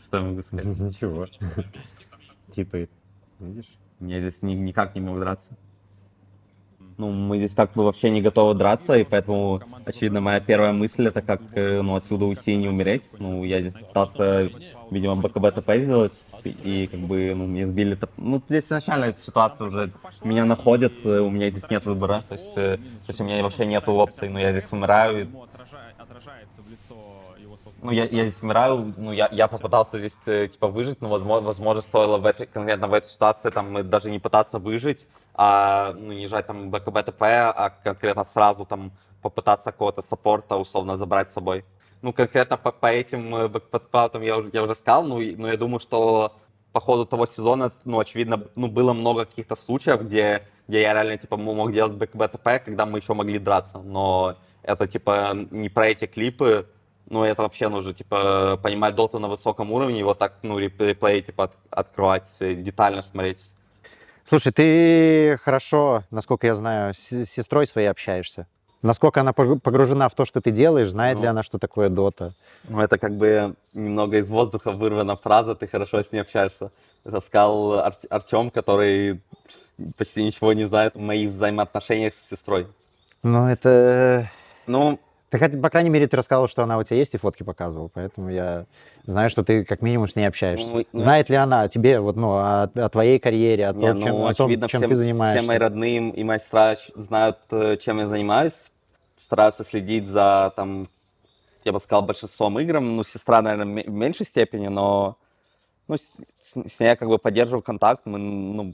что я могу сказать? Ничего. Типает. Видишь? Я здесь никак не могу драться. Ну, мы здесь как бы вообще не готовы драться, и поэтому, очевидно, моя первая мысль это как, ну, отсюда уйти и не умереть. Ну, я здесь пытался, видимо, БКБ ТП сделать, и как бы, ну, мне сбили ТП. Ну, здесь изначально эта ситуация уже, меня находят, у меня здесь нет выбора, то есть у меня вообще нету опций, но я здесь умираю. Ну, я здесь умираю, ну, я попытался здесь, типа, выжить, но, возможно, стоило конкретно в этой ситуации, там, даже не пытаться выжить, а, ну, не жать, там, БКБ ТП, а конкретно сразу, там, попытаться какого-то саппорта, условно, забрать с собой. Ну, конкретно по этим БКБ я уже сказал, но я думаю, что по ходу того сезона, ну, очевидно, ну, было много каких-то случаев, где я реально, типа, мог делать БКБ ТП, когда мы еще могли драться, но это, типа, не про эти клипы. Ну, это вообще нужно, типа, понимать доту на высоком уровне, и вот так, ну, реплей, типа, открывать, детально смотреть. Слушай, ты хорошо, насколько я знаю, с сестрой своей общаешься. Насколько она погружена в то, что ты делаешь, знает ли Ну. она, что такое дота? Ну, это как бы немного из воздуха вырвана фраза, ты хорошо с ней общаешься. Это сказал Артем, который почти ничего не знает о моих взаимоотношениях с сестрой. Ну, это... Ну, Ты, по крайней мере, ты рассказывал, что она у тебя есть и фотки показывал, поэтому я знаю, что ты как минимум с ней общаешься. Ну, Знает ли она о тебе, вот, ну, о твоей карьере, о том, очевидно, чем все ты занимаешься? мои родные и моя сестра знают, чем я занимаюсь, стараются следить за, там, я бы сказал, большинством играм. Ну, сестра, наверное, в меньшей степени, но, ну, с ней я как бы поддерживаю контакт. Мы, ну,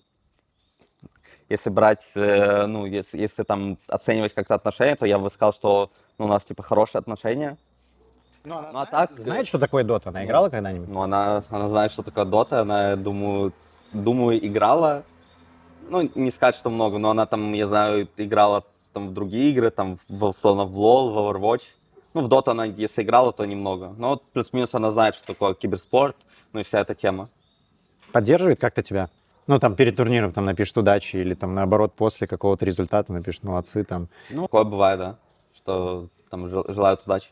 если брать, ну, если там оценивать как-то отношения, то я бы сказал, что, ну, у нас, типа, хорошие отношения. Ну, она Ну, а так... знает, что такое дота? Она играла когда-нибудь? Ну, она знает, что такое дота, она, я думаю, играла. Ну, не сказать, что много, но она там, я знаю, играла там в другие игры, там, условно, в LoL, в Overwatch. Ну, в Dota она, если играла, то немного. Но вот плюс-минус она знает, что такое киберспорт, ну и вся эта тема. Поддерживает как-то тебя? Ну, там, перед турниром там напишет удачи, или там, наоборот, после какого-то результата напишет молодцы, там. Ну, такое бывает, да, что там желают удачи.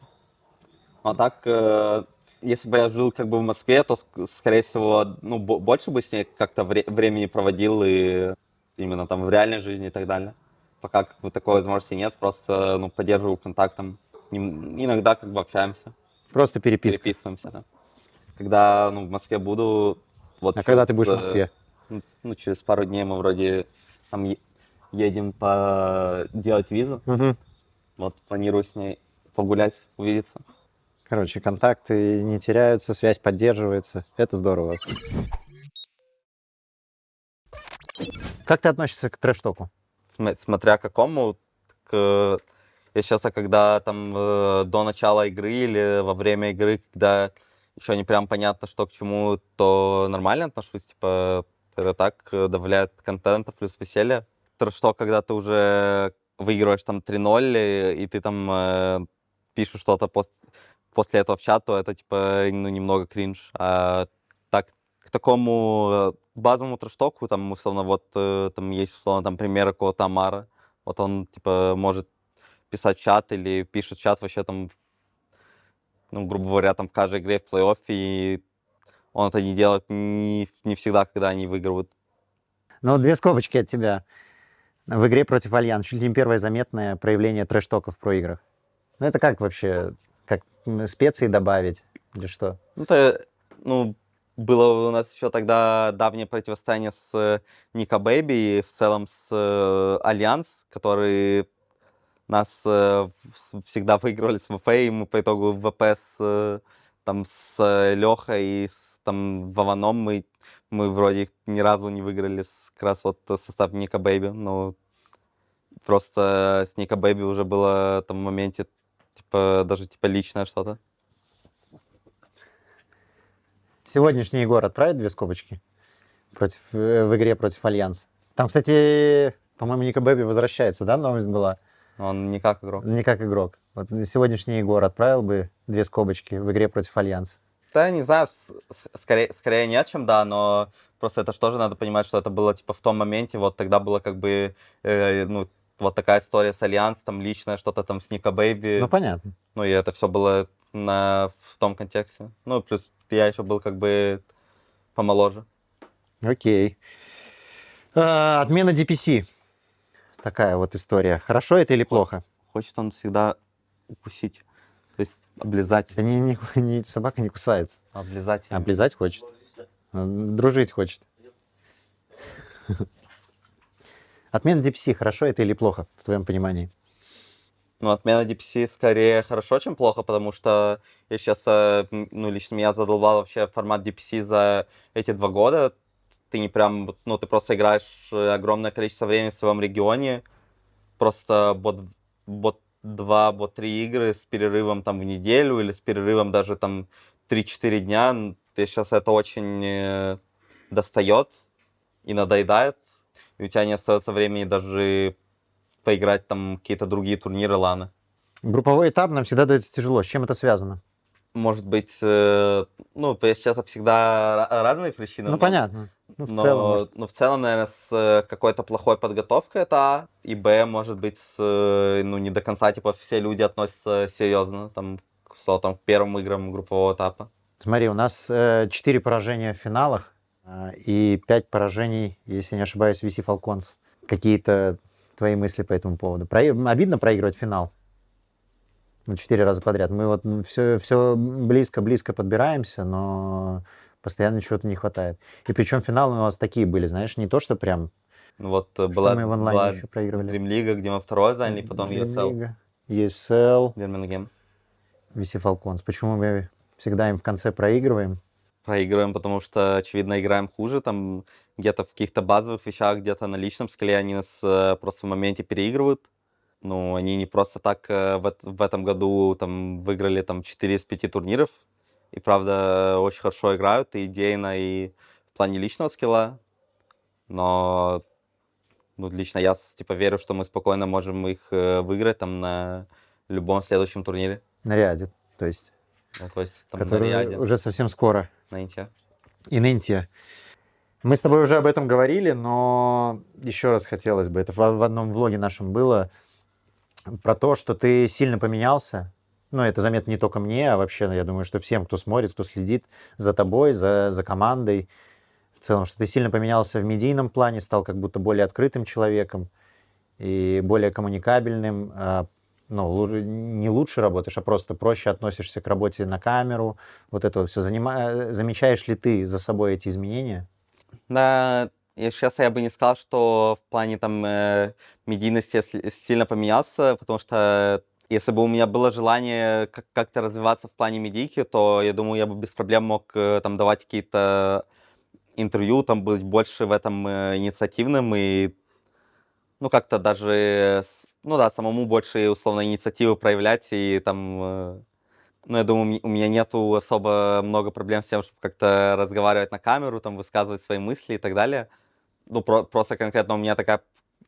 Ну, а так, если бы я жил как бы в Москве, то, скорее всего, ну, больше бы с ней как-то времени проводил и именно там в реальной жизни и так далее. Пока как бы такой возможности нет, просто, ну, поддерживаю контакт там. Иногда как бы общаемся, Просто переписка. переписываемся, да. когда, ну, в Москве буду... Вот А когда ты через, будешь в Москве? Ну, через пару дней мы вроде там едем делать визу. Мгм. Вот планирую с ней погулять, увидеться. Короче, контакты не теряются, связь поддерживается. Это здорово. Как ты относишься к трэш-току? Смотря к какому, если честно, когда там до начала игры или во время игры, когда еще не прям понятно, что к чему, то нормально отношусь, типа, это так, добавляет контента плюс веселье. Что, когда ты уже выигрываешь там 3:0, и ты там пишешь что-то после этого в чат, то это, типа, ну, немного кринж. А так, к такому базовому трэш-току, там, условно, вот, там есть, условно, там, пример какого-то Амара. Вот он, типа, может писать в чат или пишет в чат вообще там, ну, грубо говоря, там в каждой игре в плей-оффе, и он это не делает не всегда, когда они выигрывают. Ну, 2 скобочки от тебя. В игре против Альянс чуть ли не первое заметное проявление трэш-тока в проиграх. Ну, это как вообще? Как специи добавить или что? Ну, то, ну, было у нас еще тогда давнее противостояние с Ника Бэйби и в целом с Альянс, которые нас всегда выигрывали с ВП, и мы по итогу ВП там, с Лехой и там, Вованом мы вроде их ни разу не выиграли как раз вот состав Ника Бэйби. Но просто с Ника Бэйби уже было там в моменте типа, даже типа личное что-то. Сегодняшний Егор отправит 2 скобочки в игре против Альянс. Там, кстати, по-моему, Ника Бэби возвращается, да, новость была? Он не как игрок. Не как игрок. Вот сегодняшний Егор отправил бы 2 скобочки в игре против Альянс. Да, не знаю, скорее нет, чем да, но просто это же тоже надо понимать, что это было типа в том моменте, вот тогда было как бы, ну, вот такая история с Альянс, там личное что-то там с Ника Бэйби. Ну, понятно. Ну, и это все было в том контексте. Ну, плюс я еще был как бы помоложе. Окей. Отмена DPC. Такая вот история. Хорошо это или плохо? Хочет он всегда укусить, то есть облизать. Да собака не кусается. Облизать. Облизать хочет. Дружить хочет. Отмена DPC. Хорошо это или плохо, в твоем понимании? Ну, отмена DPC скорее хорошо, чем плохо, потому что я сейчас, ну, лично меня задолбал вообще формат DPC за эти 2 года. Ты не прям, ну, ты просто играешь огромное количество времени в своем регионе. Просто бот 2, бот 3 игры с перерывом там в неделю или с перерывом даже там 3-4 дня. Ты сейчас это очень достает и надоедает. И у тебя не остается времени даже поиграть там какие-то другие турниры ланы. Групповой этап нам всегда дается тяжело. С чем это связано? Может быть, ну, сейчас всегда разные причины. Ну, понятно. Ну, в целом, может. Ну, в целом, наверное, с какой-то плохой подготовкой это А, и Б, может быть, ну, не до конца, типа, все люди относятся серьезно, там, к первым играм группового этапа. Смотри, у нас 4 поражения в финалах и 5 поражений, если не ошибаюсь, в VC Falcons. Какие-то твои мысли по этому поводу? Обидно проигрывать финал? 4 раза подряд. Мы вот все близко подбираемся, но постоянно чего-то не хватает. И причем финалы у нас такие были, знаешь, не то, что прям... Ну, вот мы в онлайне еще проигрывали. Dream League, где мы второе заняли, потом ESL. ESL, Birmingham. VC Falcons. Почему мы всегда им в конце проигрываем? Проигрываем, потому что, очевидно, играем хуже, там где-то в каких-то базовых вещах, где-то на личном скилле они нас просто в моменте переигрывают. Ну, они не просто так в этом году там выиграли там 4 из 5 турниров. И, правда, очень хорошо играют и идейно, и в плане личного скилла. Но, ну, лично я, типа, верю, что мы спокойно можем их выиграть там на любом следующем турнире. На Риаде, то есть. Ну, то есть там который на Риаде, уже совсем скоро. на Инте. И на Инте. Мы с тобой уже об этом говорили, но еще раз хотелось бы, это в одном влоге нашем было, про то, что ты сильно поменялся. Ну, это заметно не только мне, а вообще, я думаю, что всем, кто смотрит, кто следит за тобой, за командой, в целом, что ты сильно поменялся в медийном плане, стал как будто более открытым человеком и более коммуникабельным. Ну, не лучше работаешь, а просто проще относишься к работе на камеру, вот это все. Замечаешь ли ты за собой эти изменения? Да, и сейчас я бы не сказал, что в плане там медийности я сильно поменялся, потому что если бы у меня было желание как-то развиваться в плане медийки, то я думаю, я бы без проблем мог там давать какие-то интервью, там быть больше в этом инициативным и, ну, как-то даже, ну да, самому больше условно инициативы проявлять и там, ну, я думаю, у меня нету особо много проблем с тем, чтобы как-то разговаривать на камеру, там, высказывать свои мысли и так далее. Ну, просто конкретно у меня такая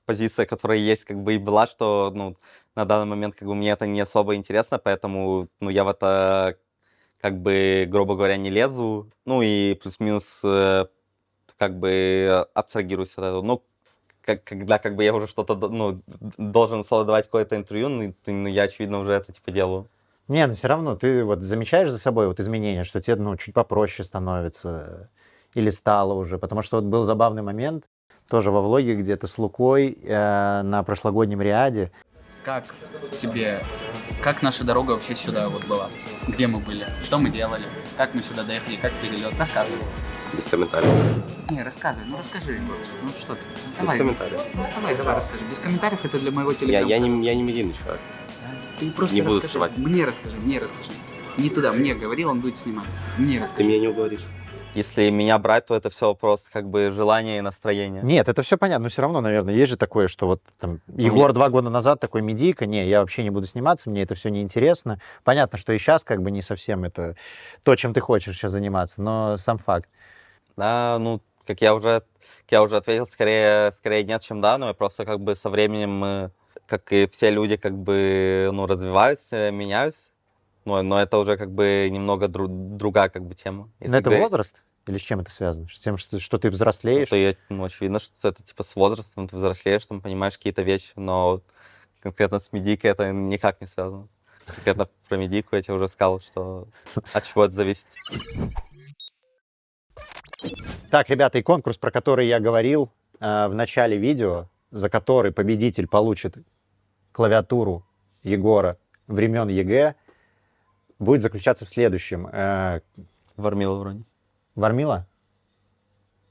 позиция, которая есть, как бы и была, что, ну, на данный момент, как бы, мне это не особо интересно, поэтому, ну, я в это, как бы, грубо говоря, не лезу. Ну, и плюс-минус, как бы, абстрагируюсь от этого. Ну, когда, как бы, я уже что-то, ну, должен условно давать какое-то интервью, ну, я, очевидно, уже это, типа, делаю. Не, но все равно ты вот замечаешь за собой вот изменения, что тебе, ну, чуть попроще становится или стало уже? Потому что вот был забавный момент тоже во влоге где-то с Лукой на прошлогоднем Риаде. Как тебе, как наша дорога вообще сюда вот была? Где мы были? Что мы делали? Как мы сюда доехали? Как перелет? Рассказывай. Без комментариев. Не, рассказывай. Ну расскажи, Егор. Ну что ты? Без Давай. комментариев. Ну, давай расскажи. Без комментариев это для моего Я телеграма. не медийный человек. Ты просто не буду расскажи. скрывать. Мне расскажи. Не туда, мне говори, он будет снимать. Мне Ты расскажи. меня не уговоришь. Если меня брать, то это все просто, как бы, желание и настроение. Нет, это все понятно, но все равно, наверное, есть же такое, что вот там Егор 2 года назад такой медийка, не, я вообще не буду сниматься, мне это все неинтересно. Понятно, что и сейчас как бы не совсем это то, чем ты хочешь сейчас заниматься, но сам факт. Да, ну, как я уже ответил, скорее нет, чем да, но я просто как бы со временем, как и все люди, как бы, ну, развиваюсь, меняюсь, но это уже как бы немного другая как бы тема. Но Если это говорить, возраст? Или с чем это связано? С тем, что ты взрослеешь? очевидно, что это типа с возрастом, ты взрослеешь, там понимаешь какие-то вещи, но конкретно с медийкой это никак не связано. Конкретно про медийку я тебе уже сказал, что от чего это зависит. Так, ребята, и конкурс, про который я говорил в начале видео, за который победитель получит клавиатуру Егора времен ЕГЭ, будет заключаться в следующем. Вармила вроде. Вармила?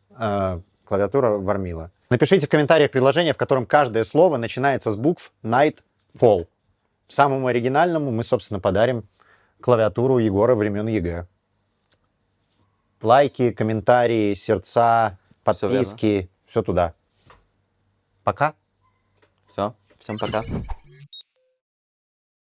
Клавиатура Вармила. Напишите в комментариях предложение, в котором каждое слово начинается с букв Nightfall. Самому оригинальному мы, собственно, подарим клавиатуру Егора времен ЕГЭ. Лайки, комментарии, сердца, подписки, все туда. Пока. Все, всем пока.